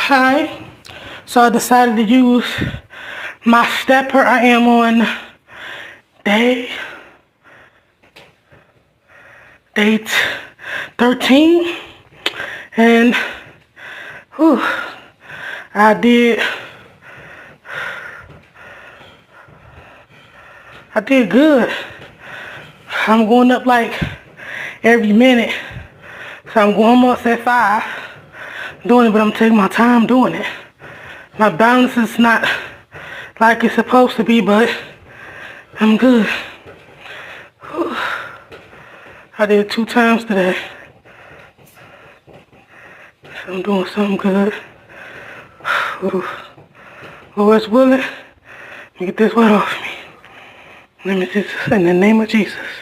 Hi. So I decided to use my stepper. I am on day 13, and whew, I did good. I'm going up like every minute. So I'm going almost at 5 doing it, but I'm taking my time doing it. My balance is not like it's supposed to be, but I'm good. Whew. I did 2 times today. So I'm doing something good. Ooh. Lord's willing, let me get this wet off me. Let me just, in the name of Jesus.